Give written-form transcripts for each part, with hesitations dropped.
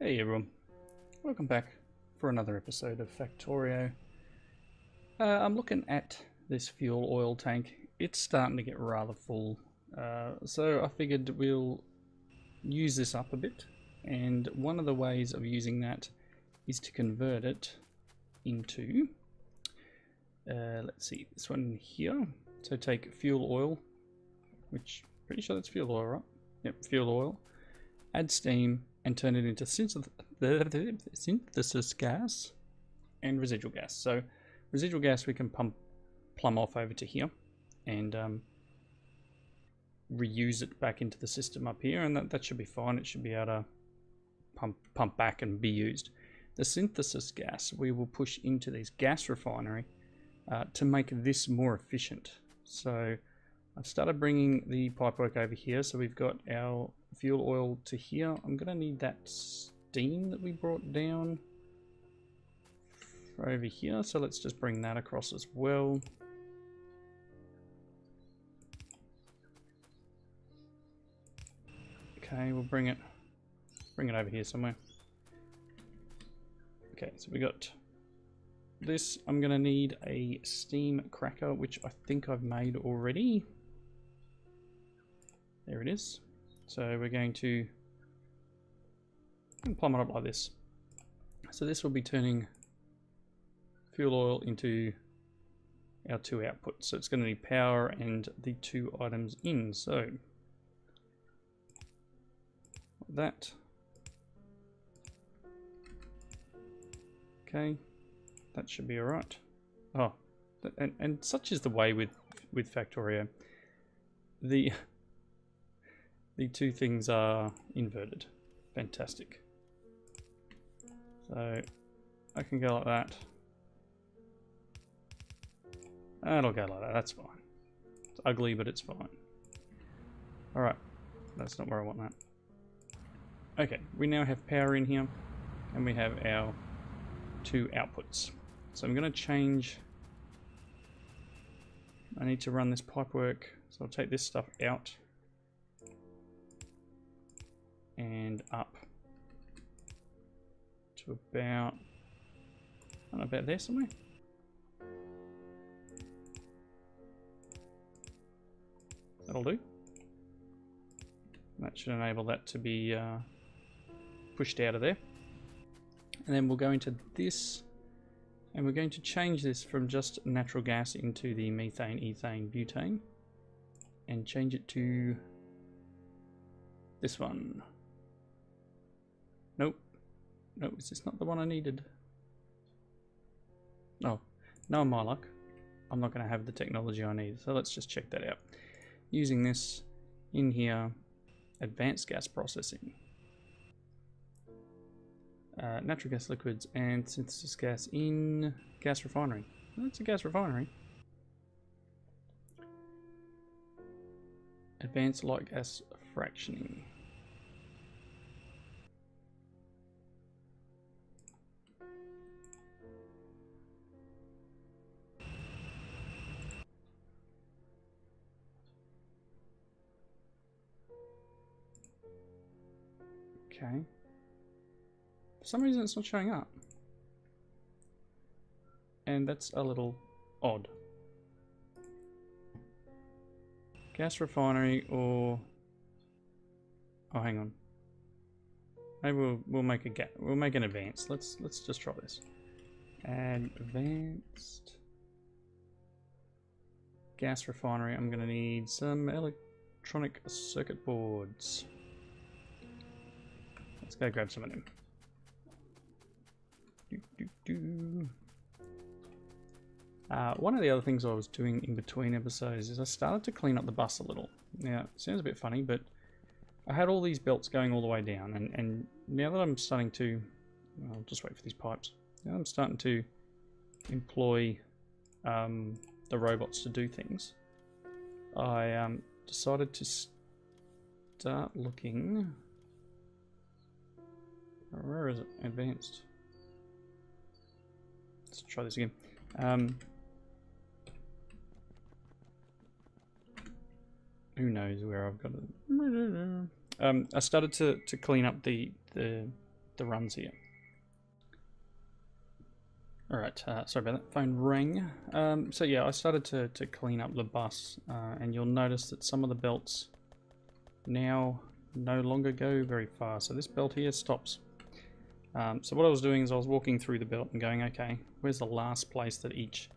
Hey everyone, welcome back for another episode of Factorio. I'm looking at this fuel oil tank. It's starting to get rather full, so I figured we'll use this up a bit, and one of the ways of using that is to convert it into, let's see, this one here. So take fuel oil, which pretty sure that's fuel oil, right? Yep, fuel oil, add steam, and turn it into synthesis gas and residual gas. So residual gas we can plumb off over to here and reuse it back into the system up here, and that should be fine. It should be able to pump back and be used. The synthesis gas we will push into this gas refinery to make this more efficient. So I've started bringing the pipework over here, so we've got our fuel oil to here. I'm going to need that steam that we brought down over here, so let's just bring that across as well. Okay, we'll bring it over here somewhere. Okay, so we got this. I'm going to need a steam cracker, which I think I've made already. There it is. So we're going to plumb it up like this. So this will be turning fuel oil into our two outputs. So it's going to need power and the two items in. So that. Okay, that should be all right. Oh, and such is the way with Factorio. The two things are inverted. Fantastic. So I can go like that. That'll go like that. That's fine. It's ugly, but it's fine. Alright. That's not where I want that. Okay. We now have power in here. And we have our two outputs. So I'm going to change. I need to run this pipework. So I'll take this stuff out. And up to about, I don't know, about there somewhere. That'll do. That should enable that to be pushed out of there. And then we'll go into this, and we're going to change this from just natural gas into the methane, ethane, butane, and change it to this one. Nope. No, is this not the one I needed? No. No, my luck. I'm not going to have the technology I need. So let's just check that out. Using this in here, advanced gas processing. Natural gas liquids and synthesis gas in gas refinery. That's a gas refinery. Advanced light gas fractioning. Okay. For some reason it's not showing up. And that's a little odd. Gas refinery or... Oh, hang on. Maybe we'll make an advanced. Let's just try this. Advanced gas refinery. I'm gonna need some electronic circuit boards. Let's go grab some of them. One of the other things I was doing in between episodes is I started to clean up the bus a little. Now, it sounds a bit funny, but I had all these belts going all the way down, and now that I'm starting to... I'll just wait for these pipes. Now I'm starting to employ the robots to do things. I decided to start looking... Where is it? Advanced. Let's try this again. Who knows where I've got it? I started to clean up the the runs here. Alright, sorry about that, phone rang. So yeah, I started to clean up the bus, and you'll notice that some of the belts now no longer go very far. So this belt here stops. So what I was doing is I was walking through the belt and going, okay, where's the last place that each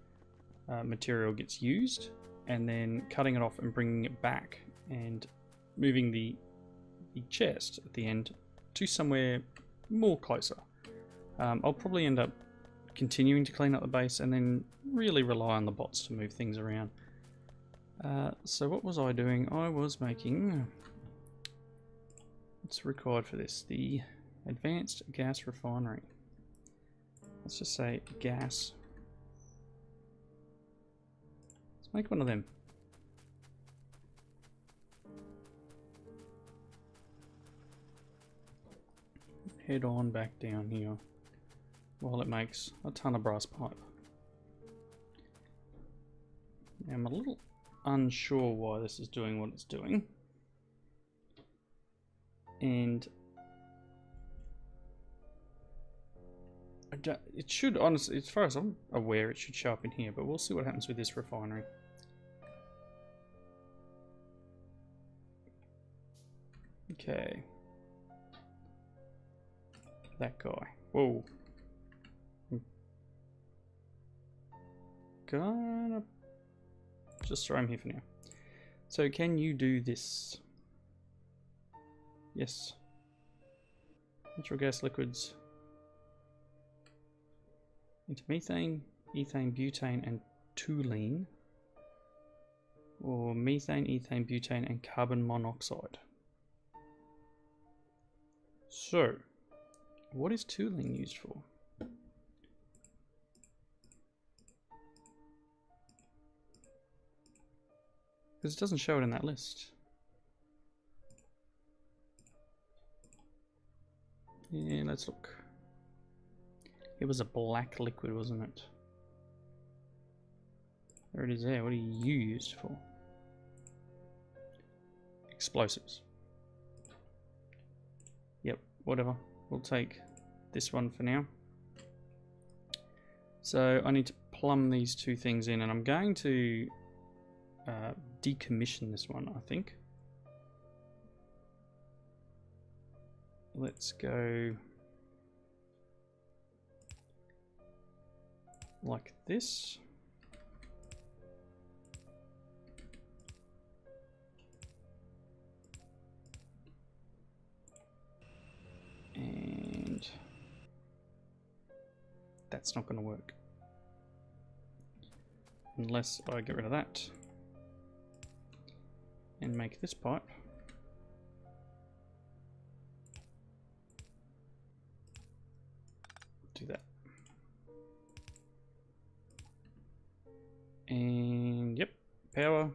material gets used, and then cutting it off and bringing it back and moving the chest at the end to somewhere more closer. I'll probably end up continuing to clean up the base and then really rely on the bots to move things around. So what was I doing? I was making, what's required for this? The advanced gas refinery. Let's just say gas. Let's make one of them. Head on back down here while it makes a ton of brass pipe. Now I'm a little unsure why this is doing what it's doing, and it should, honestly, as far as I'm aware, it should show up in here, but we'll see what happens with this refinery. Okay. That guy. Whoa. I'm gonna just throw him here for now. So can you do this? Yes. Natural gas liquids into methane, ethane, butane, and toluene. Or methane, ethane, butane, and carbon monoxide. So, what is toluene used for? Because it doesn't show it in that list. Yeah, let's look. It was a black liquid, wasn't it? There it is there. What are you used for? Explosives. Yep, whatever. We'll take this one for now. So I need to plumb these two things in, and I'm going to decommission this one, I think. Let's go like this. And that's not going to work unless I get rid of that and make this pipe. Do that. And yep, power.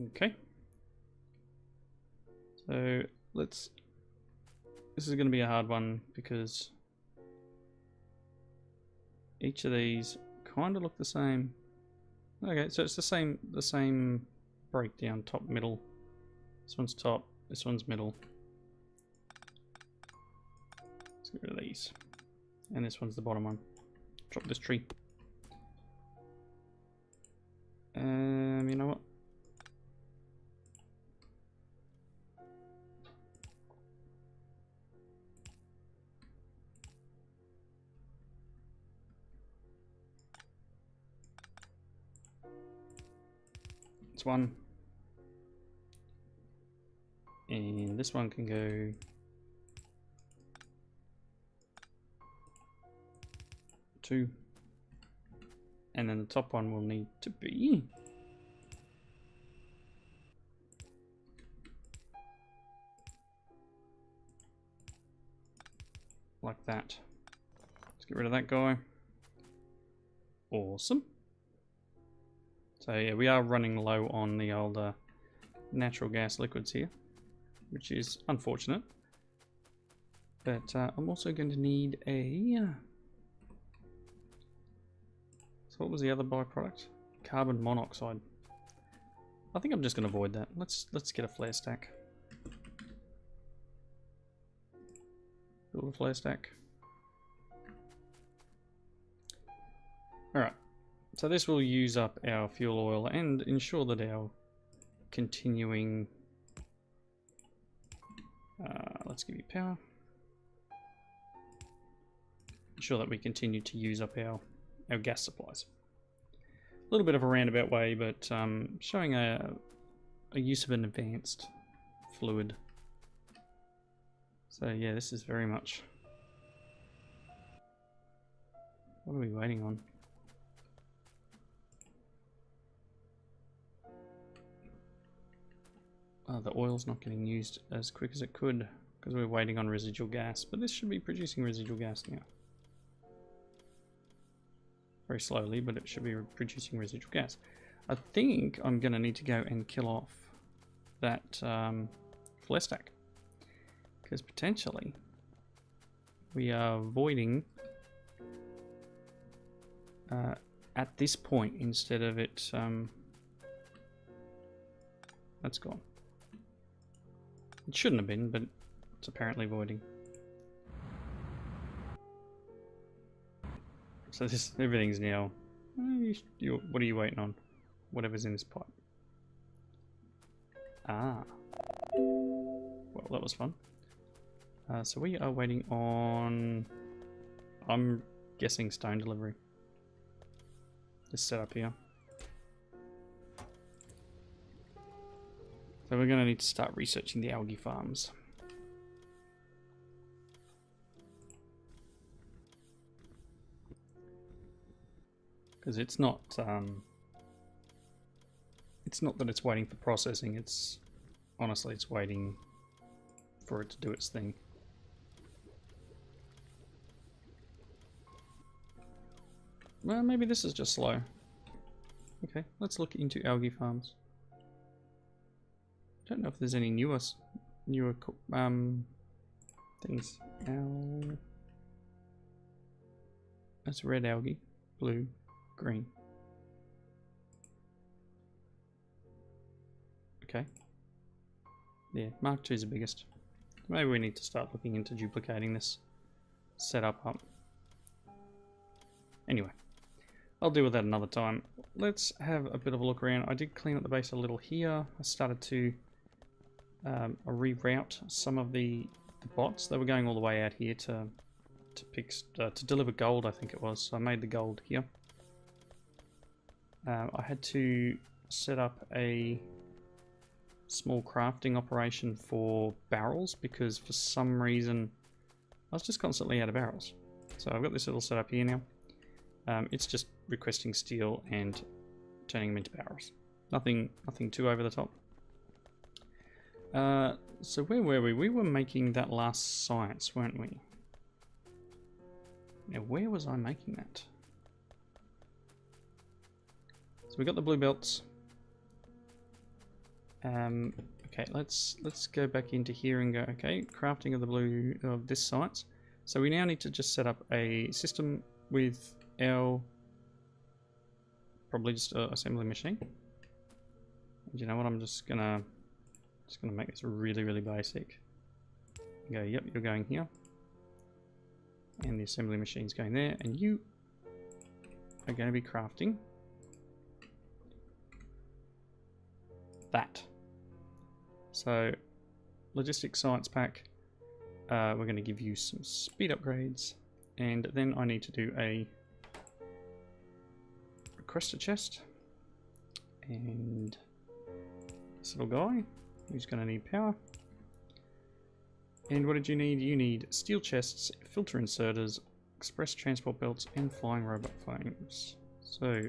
Okay. So let's, this is going to be a hard one because each of these kind of look the same. Okay, so it's the same breakdown, top, middle. This one's top, this one's middle. Let's get rid of these. And this one's the bottom one. Drop this tree. You know what? It's one. And this one can go two. And then the top one will need to be like that. Let's get rid of that guy. Awesome. So yeah, we are running low on the old natural gas liquids here, which is unfortunate. But I'm also going to need a... So what was the other byproduct? Carbon monoxide. I think I'm just going to avoid that. Let's get a flare stack. Build a flare stack. Alright, so this will use up our fuel oil and ensure that our continuing... let's give you power. Ensure that we continue to use up our gas supplies. A little bit of a roundabout way, but showing a use of an advanced fluid. So yeah, this is very much... What are we waiting on? The oil's not getting used as quick as it could because we're waiting on residual gas, but this should be producing residual gas now. Very slowly, but it should be producing residual gas. I think I'm going to need to go and kill off that flare stack, because potentially we are voiding at this point instead of it. That's gone. It shouldn't have been, but it's apparently voiding. So this, everything's now... what are you waiting on? Whatever's in this pipe. Ah. Well, that was fun. So we are waiting on... I'm guessing stone delivery. This setup here. So we're going to need to start researching the algae farms. Because it's not that it's waiting for processing, it's honestly it's waiting for it to do its thing. Well, maybe this is just slow. Okay, let's look into algae farms. Don't know if there's any newer things. That's red algae, blue, green. Okay. Yeah, Mark II is the biggest. Maybe we need to start looking into duplicating this setup up. Anyway, I'll deal with that another time. Let's have a bit of a look around. I did clean up the base a little here. I started to reroute some of the bots. They were going all the way out here to deliver gold, I think it was. So I made the gold here. I had to set up a small crafting operation for barrels because for some reason I was just constantly out of barrels. So I've got this little setup here now. It's just requesting steel and turning them into barrels. Nothing too over the top. So where were we? We were making that last science, weren't we? Now where was I making that? So we got the blue belts. Okay, let's go back into here and go, okay, crafting of the blue of this science. So we now need to just set up a system with our probably just an assembly machine. And you know what? I'm just gonna make this really basic. Go, yep, you're going here, and the assembly machine's going there, and you are going to be crafting that. So, logistics science pack. We're going to give you some speed upgrades, and then I need to do a request a chest, and this little guy who's going to need power. And what did you need? You need steel chests, filter inserters, express transport belts, and flying robot frames. So,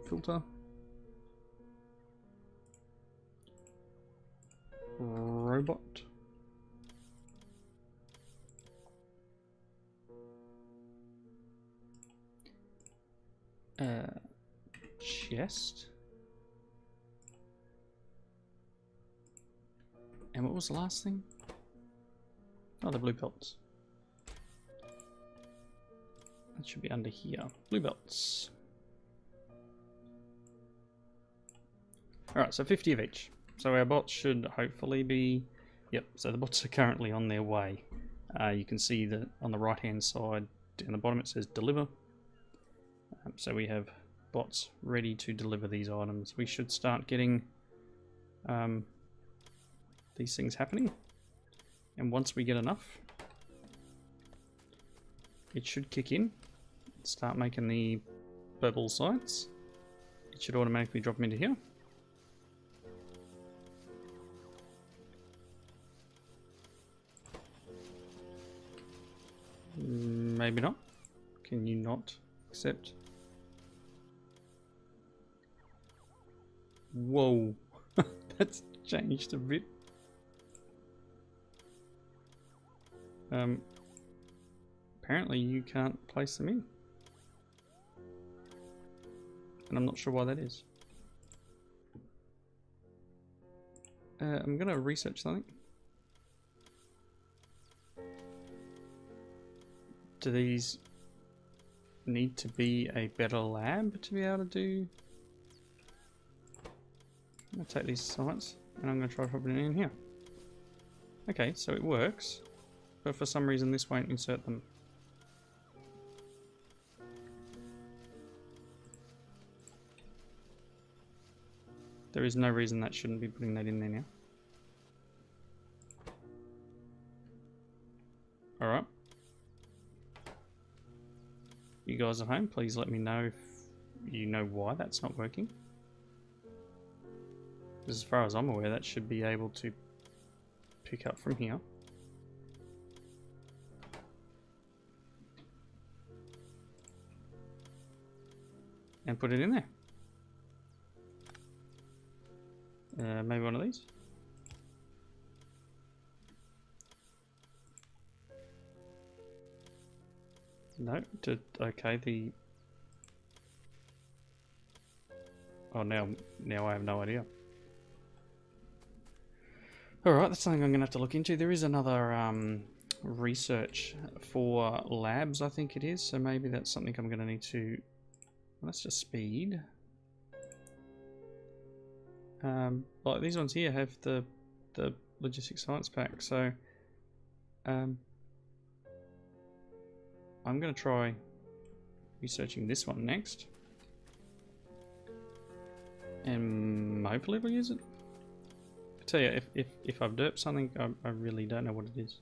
filter, robot, chest, and what was the last thing? Oh, the blue belts. That should be under here. Blue belts. Alright, so 50 of each. So our bots should hopefully be Yep, so the bots are currently on their way. You can see that on the right hand side down the bottom it says deliver. So we have bots ready to deliver these items. We should start getting these things happening, and once we get enough it should kick in, start making the purple sites. It should automatically drop them into here. Maybe not. Can you not accept? Whoa, that's changed a bit. Apparently you can't place them in. And I'm not sure why that is. I'm going to research something. Do these need to be a better lab to be able to do? I'm going to take these sites and I'm going to try putting it in here. Okay, so it works, but for some reason this won't insert them. There is no reason that shouldn't be putting that in there now. Alright. You guys at home, please let me know if you know why that's not working. As far as I'm aware, that should be able to pick up from here. And put it in there. Maybe one of these. No, okay, the... Oh, now I have no idea. Alright, that's something I'm going to have to look into. There is another research for labs, I think it is, so maybe that's something I'm going to need to... Let's just speed. Like these ones here have the logistics science pack, so I'm going to try researching this one next, and hopefully we'll use it. I tell you, if I've derped something, I really don't know what it is.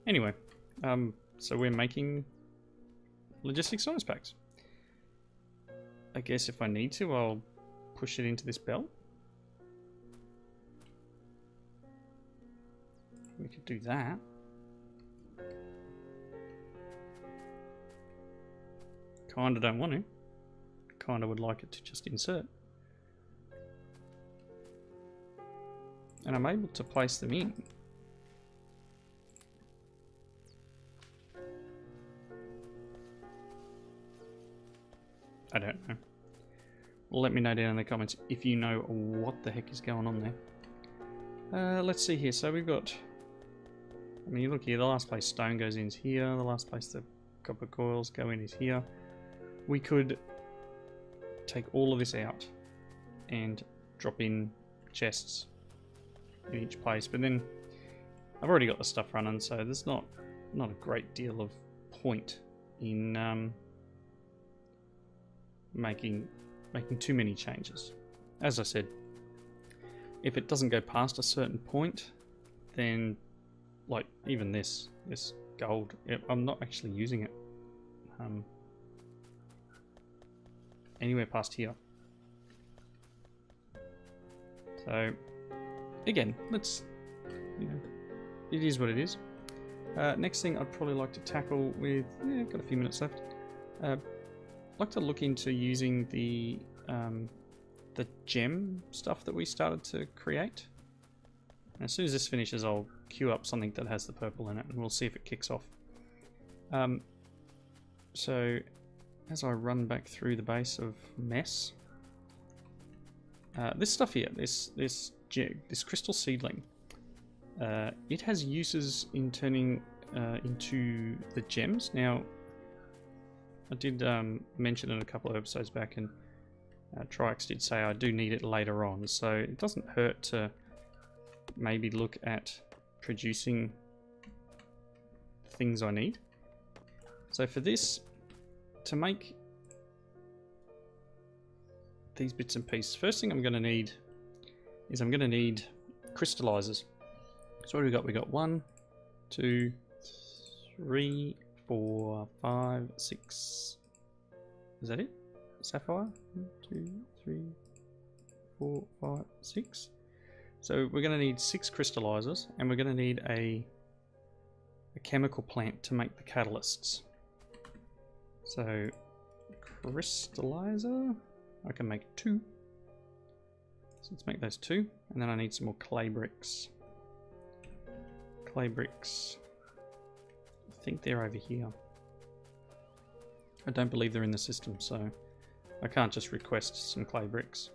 Anyway, so we're making logistics science packs. I guess if I need to, I'll push it into this belt. We could do that. Kinda don't want to. Kinda would like it to just insert. And I'm able to place them in. I don't know. Let me know down in the comments if you know what the heck is going on there. Let's see here. So we've got... I mean, you look here. The last place stone goes in is here. The last place the copper coils go in is here. We could take all of this out and drop in chests in each place. But then I've already got the stuff running, so there's not a great deal of point in... making too many changes. As I said, if it doesn't go past a certain point, then like even this gold, I'm not actually using it anywhere past here. So again, let's, you know, it is what it is. Next thing I'd probably like to tackle with, got a few minutes left. I'd like to look into using the gem stuff that we started to create. And as soon as this finishes, I'll queue up something that has the purple in it, and we'll see if it kicks off. So as I run back through the base of mess, this stuff here, this crystal seedling, it has uses in turning into the gems. Now, I did mention it a couple of episodes back, and Trix did say I do need it later on, so it doesn't hurt to maybe look at producing things I need. So for this, to make these bits and pieces, first thing I'm going to need is I'm going to need crystallizers. So what do we got? We got 1, 2, 3, 4, 5, 6. Is that it? Sapphire? 1, 2, 3, 4, 5, 6. So we're going to need 6 crystallizers, and we're going to need a chemical plant to make the catalysts. So crystallizer, I can make 2. So let's make those 2, and then I need some more clay bricks. Clay bricks, I think they're over here. I don't believe they're in the system, so I can't just request some clay bricks.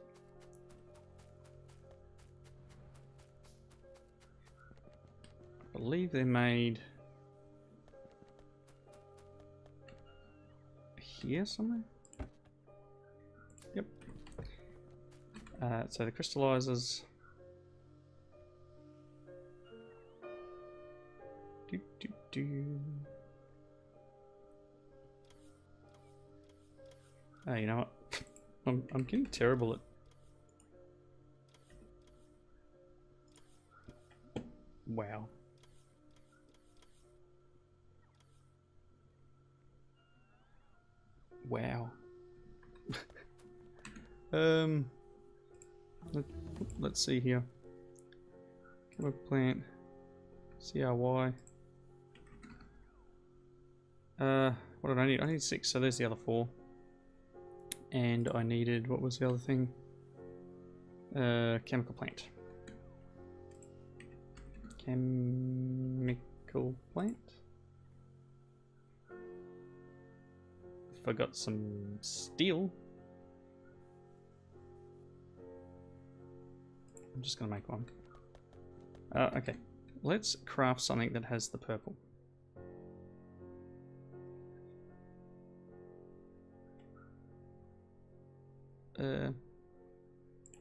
I believe they're made here somewhere. Yep. So the crystallizers. Oh, you know what? I'm getting terrible at. Wow. Wow. Let's see here. Chemical plant. CRY. What did I need? I need 6, so there's the other 4. And I needed, what was the other thing? Chemical plant. Chemical plant? Forgot some steel. I'm just gonna make one. Okay, let's craft something that has the purple.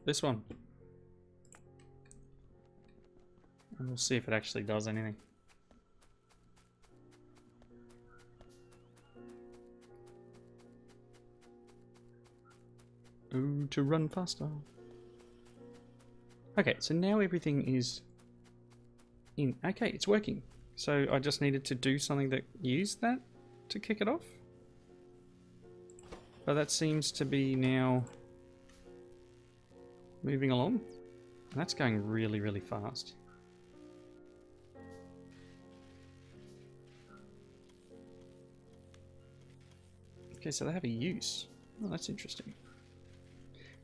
This one. And we'll see if it actually does anything. Ooh, to run faster. Okay, so now everything is in. Okay, it's working. So I just needed to do something that used that to kick it off. But that seems to be now moving along. And that's going really, really fast. Okay, so they have a use. Oh, that's interesting.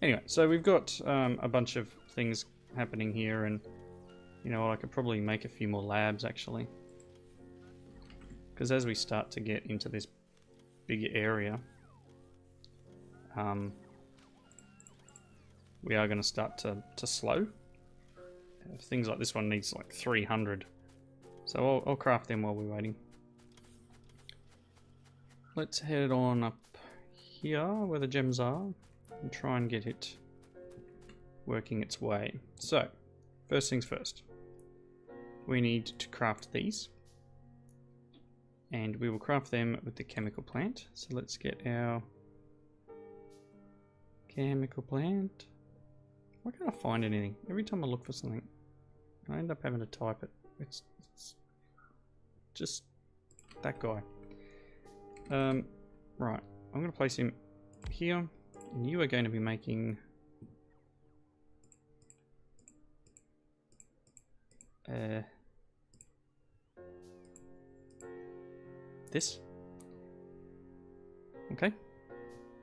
Anyway, so we've got a bunch of things happening here, and you know what, I could probably make a few more labs actually. Because as we start to get into this bigger area, we are going to start to slow. Things like this one needs like 300. So I'll craft them while we're waiting. Let's head on up here where the gems are and try and get it working its way. So, first things first. We need to craft these. And we will craft them with the chemical plant. So let's get our chemical plant. Why can't I find anything? Every time I look for something, I end up having to type it. It's just that guy. Right, I'm going to place him here, and you are going to be making this. Okay,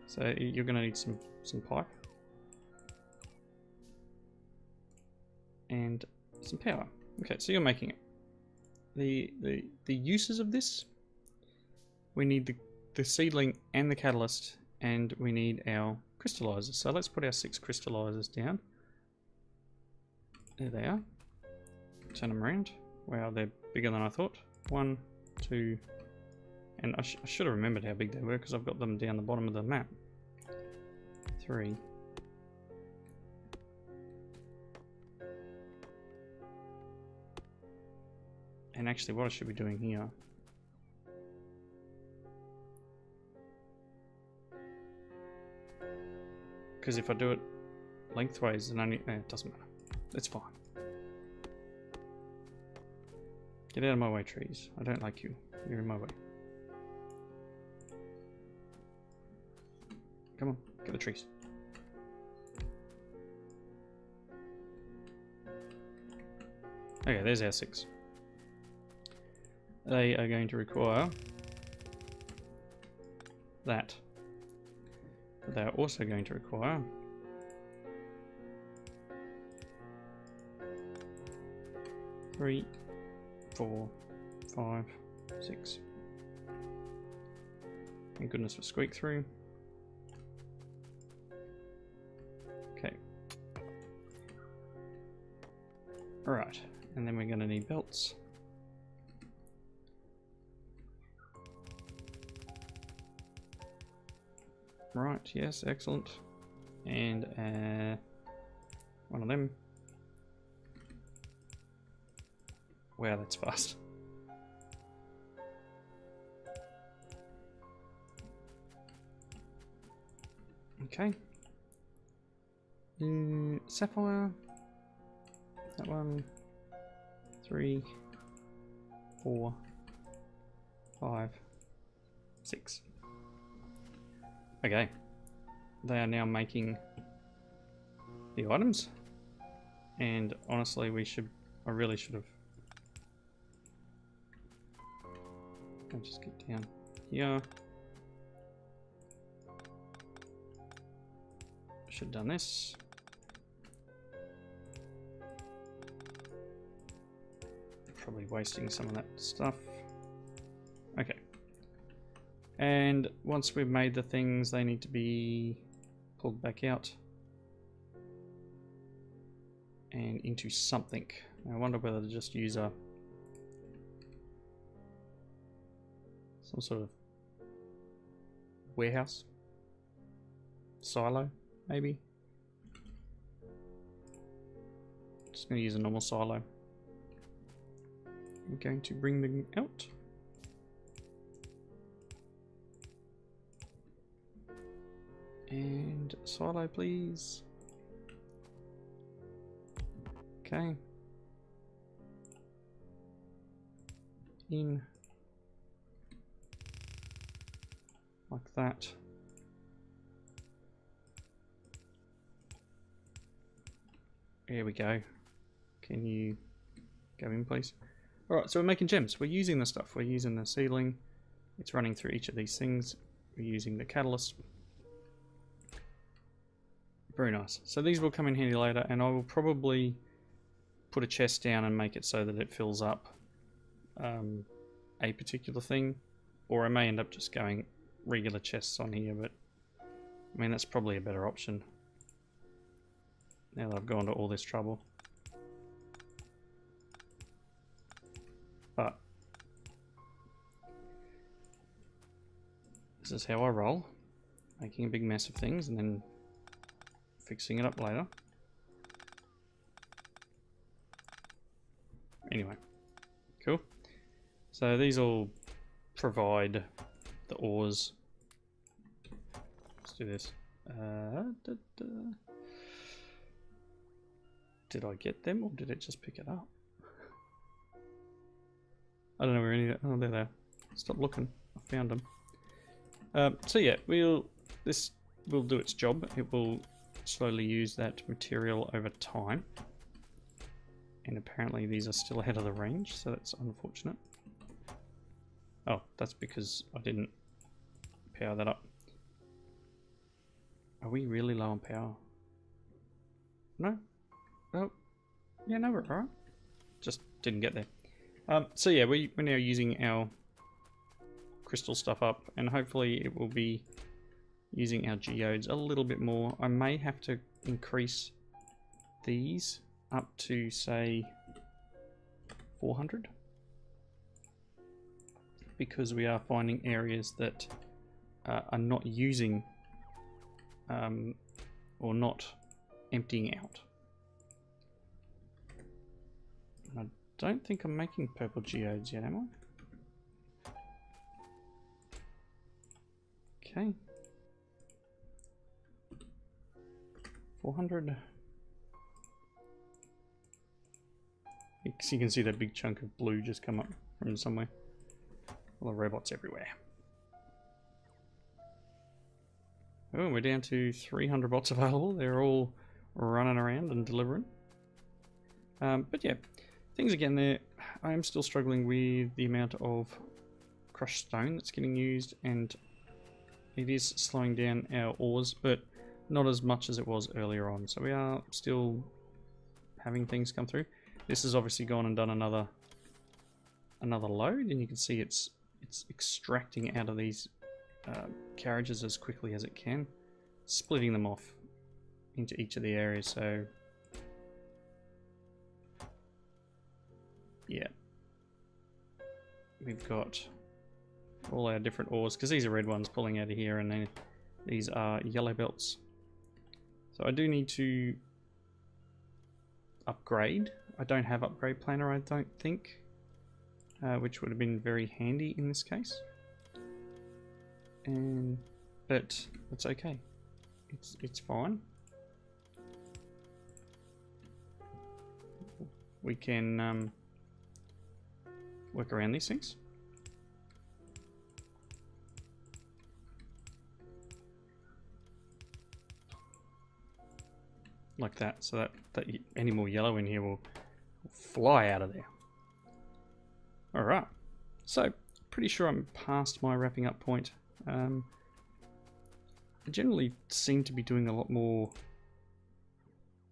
so you're going to need some pipe and some power. Okay, so you're making it. The uses of this, we need the seedling and the catalyst, and we need our crystallizers. So let's put our 6 crystallizers down. There they are. Turn them around. Wow, they're bigger than I thought. 1, 2, and I should have remembered how big they were because I've got them down the bottom of the map. 3, And actually, what I should be doing here. Because if I do it lengthways, then only... it doesn't matter. It's fine. Get out of my way, trees. I don't like you. You're in my way. Come on, get the trees. Okay, there's our 6. They are going to require that. But they are also going to require three, 4, 5, 6. Thank goodness for squeak through. Okay. Alright, and then we're going to need belts. Right, yes, excellent. And one of them. Wow, that's fast. Okay. Sapphire. That one. 3, 4, 5, 6. Okay. They are now making the items. And honestly, I really should have. I'll just get down here. Should have done this. Probably wasting some of that stuff. Okay. And once we've made the things, they need to be pulled back out and into something. I wonder whether to just use some sort of warehouse silo, maybe. Just going to use a normal silo. I'm going to bring them out. And silo, please. Okay. In. Like that. There we go. Can you go in, please? Alright, so we're making gems. We're using the stuff. We're using the seedling. It's running through each of these things. We're using the catalyst. Very nice. So these will come in handy later, and I will probably put a chest down and make it so that it fills up a particular thing. Or I may end up just going regular chests on here, but I mean, that's probably a better option. Now that I've gone to all this trouble. But this is how I roll. Making a big mess of things and then fixing it up later. Anyway, cool. So these all provide the ores. Let's do this. Did I get them or did it just pick it up? I don't know where any of that. Oh, there they are. Stop looking. I found them. So yeah, this will do its job. It will slowly use that material over time. And apparently these are still ahead of the range, so that's unfortunate. Oh, that's because I didn't power that up. Are we really low on power? No? Oh, yeah, no, we're alright. Just didn't get there. So yeah, we're now using our crystal stuff up, and hopefully it will be using our geodes a little bit more. I may have to increase these up to, say, 400. Because we are finding areas that are not using or not emptying out. I don't think I'm making purple geodes yet, am I? Okay. 400. You can see that big chunk of blue just come up from somewhere. All the robots everywhere. Oh, we're down to 300 bots available. They're all running around and delivering. But yeah, things again there. I am still struggling with the amount of crushed stone that's getting used, and it is slowing down our ores, but not as much as it was earlier on. So we are still having things come through. This has obviously gone and done another load, and you can see it's extracting out of these carriages as quickly as it can, splitting them off into each of the areas. So yeah, we've got all our different ores, because these are red ones pulling out of here, and then these are yellow belts. So I do need to upgrade. I don't have upgrade planner, I don't think, which would have been very handy in this case. But it's okay. It's fine. We can work around these things. Like that, so that any more yellow in here will fly out of there. Alright, so pretty sure I'm past my wrapping up point. I generally seem to be doing a lot more...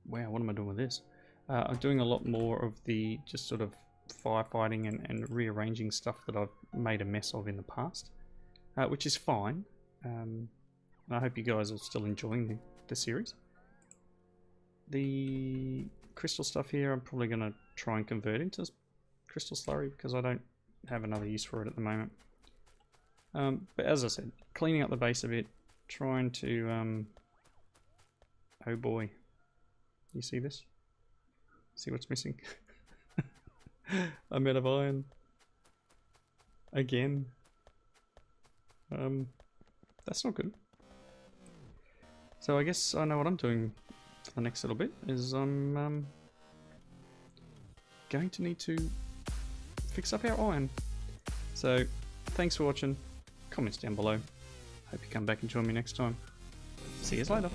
Wow, what am I doing with this? I'm doing a lot more of the just sort of firefighting and rearranging stuff that I've made a mess of in the past, which is fine. I hope you guys are still enjoying the series. The crystal stuff here, I'm probably going to try and convert into crystal slurry because I don't have another use for it at the moment. But as I said, cleaning up the base a bit, trying to... oh boy. You see this? See what's missing? I'm out of iron. Again. That's not good. So I guess I know what I'm doing for the next little bit, is I'm going to need to fix up our iron. So thanks for watching, comments down below. Hope you come back and join me next time. See you later.